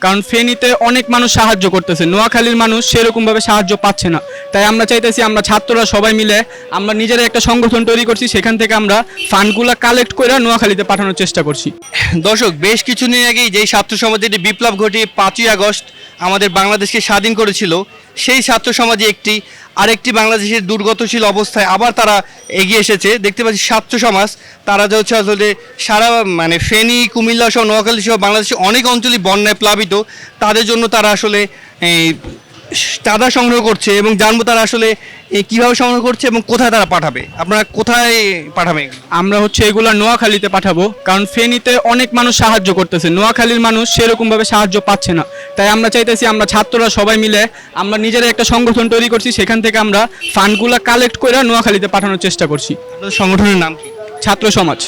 কারণ ফেনীতে অনেক মানুষ সাহায্য করতেছে, নোয়াখালীর মানুষ সেরকমভাবে সাহায্য পাচ্ছে না। তাই আমরা চাইতেছি আমরা ছাত্ররা সবাই মিলে আমরা নিজেরা একটা সংগঠন তৈরি করছি, সেখান থেকে আমরা ফান্ডগুলো কালেক্ট করে নোয়াখালীতে পাঠানোর চেষ্টা করছি। দর্শক, বেশ কিছুদিন আগেই যেই ছাত্র সমাজের একটি বিপ্লব ঘটিয়ে 5ই আগস্ট আমাদের বাংলাদেশকে স্বাধীন করেছিল, সেই ছাত্র সমাজে আরেকটি বাংলাদেশের দুর্গতশীল অবস্থায় আবার তারা এগিয়ে এসেছে। দেখতে পাচ্ছি ছাত্র সমাজ তারা যে হচ্ছে আসলে সারা ফেনী, কুমিল্লা সহ নোয়াখালী সহ বাংলাদেশের অনেক অঞ্চলই বন্যায় প্লাবিত। তাদের জন্য তারা আসলে চাঁদা সংগ্রহ করছে এবং জানবো তারা আসলে কীভাবে সংগ্রহ করছে এবং কোথায় তারা পাঠাবে। আপনারা কোথায় পাঠাবেন? আমরা এগুলা নোয়াখালীতে পাঠাবো, কারণ ফেনীতে অনেক মানুষ সাহায্য করতেছে, নোয়াখালীর মানুষ সেরকমভাবে সাহায্য পাচ্ছে না। তাই আমরা চাইতেছি আমরা ছাত্ররা সবাই মিলে আমরা নিজেরা একটা সংগঠন তৈরি করছি, সেখান থেকে আমরা ফান্ডগুলো কালেক্ট করে নোয়াখালীতে পাঠানোর চেষ্টা করছি। আপনাদের সংগঠনের নাম কি? ছাত্র সমাজ।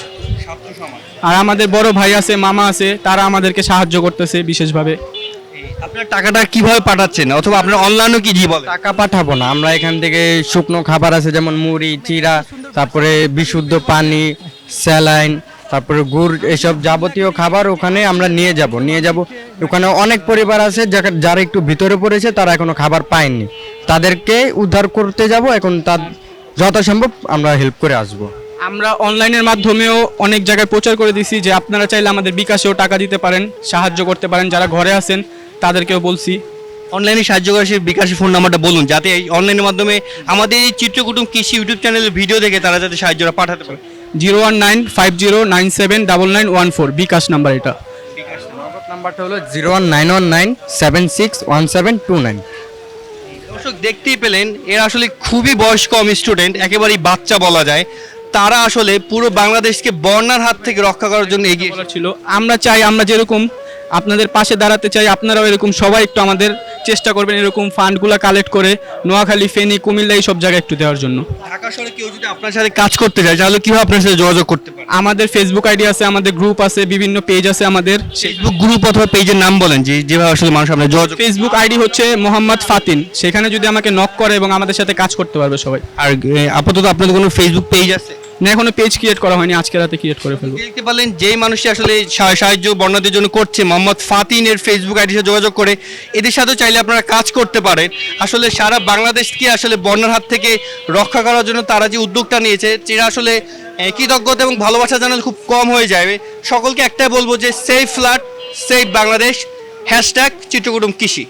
আর আমাদের বড় ভাই আছে, মামা আছে, তারা আমাদেরকে সাহায্য করতেছে বিশেষভাবে। আপনার টাকাটা কিভাবে পাঠাচ্ছেন, অথবা আপনার অনলাইনও কি বলে? টাকা পাঠাবো না, আমরা এখান থেকে শুকনো খাবার আছে যেমন মুড়ি, চিড়া, তারপরে বিশুদ্ধ পানি, স্যালাইন, তারপরে গুড়, এসব যাবতীয় খাবার ওখানে আমরা নিয়ে যাব। ওখানে অনেক পরিবার আছে যারা একটু ভিতরে পড়েছে, তারা এখনো খাবার পায়নি, তাদেরকে উদ্ধার করতে যাব। এখন তার যথাসম্ভব আমরা হেল্প করে আসব। আমরা অনলাইনের মাধ্যমেও অনেক জায়গায় প্রচার করে দিছি যে আপনারা চাইলে আমাদের বিকাশেও টাকা দিতে পারেন, সাহায্য করতে পারেন। যারা ঘরে আছেন তাদেরকেও বলছি। অনলাইনে সাহায্য করে সেই বিকাশের ফোন নাম্বারটা বলুন, যাতে এই অনলাইনের মাধ্যমে আমাদের এই চিত্রকুটুম কৃষি ইউটিউব চ্যানেলের ভিডিও দেখে তারা যাতে সাহায্যটা পাঠাতে পারে। 01950971114 বিকাশ নাম্বার এটা। নাম্বারটা হলো 01919761729। দর্শক, দেখতেই পেলেন এরা আসলে খুবই বয়স কম স্টুডেন্ট, একেবারেই বাচ্চা বলা যায়। তারা আসলে পুরো বাংলাদেশকে বন্যার হাত থেকে রক্ষা করার জন্য এগিয়ে ছিল। আমরা চাই আমরা যেরকম আপনাদের পাশে দাঁড়াতে চাই, আপনারাও এরকম সবাই একটু আমাদের চেষ্টা করবেন এরকম ফান্ডগুলো কালেক্ট করে নোয়াখালী, ফেনী, কুমিল্লা এই সব জায়গায় একটু দেওয়ার জন্য। ঢাকা শহরে কেউ যদি আপনার সাথে কাজ করতে চায় তাহলে কিভাবে আপনার সাথে যোগাযোগ করতে পারে? আমাদের ফেসবুক আইডি আছে, আমাদের গ্রুপ আছে, বিভিন্ন পেজ আছে আমাদের। ফেসবুক গ্রুপ অথবা পেজের নাম বলেন, যেভাবে আসলে মানুষ আপনার যোগাযোগ। ফেসবুক আইডি মোহাম্মদ ফাতিন, সেখানে যদি আমাকে নক করে এবং আমাদের সাথে কাজ করতে পারবে সবাই। আর আপাতত আপনাদের কোনো ফেসবুক পেজ আছে? না, এখনো পেজ ক্রিয়েট করা হয়নি, আজকে রাতে ক্রিয়েট করে ফেলবো। দেখতে পারলেন যেই মানুষটি আসলে সাহায্য বন্যাদের জন্য করছে, মোহাম্মদ ফাতিনের ফেসবুক আইডির সাথে যোগাযোগ করে এদের সাথেও চাইলে আপনারা কাজ করতে পারেন। আসলে সারা বাংলাদেশকে আসলে বন্যার হাত থেকে রক্ষা করার জন্য তারা যে উদ্যোগটা নিয়েছে, সেটা আসলে কৃতজ্ঞতা এবং ভালোবাসা জানালে খুব কম হয়ে যাবে। সকলকে একটাই বলবো যে সেফ ফ্লাড, সেফ বাংলাদেশ, # চিত্রকুটুম কৃষি।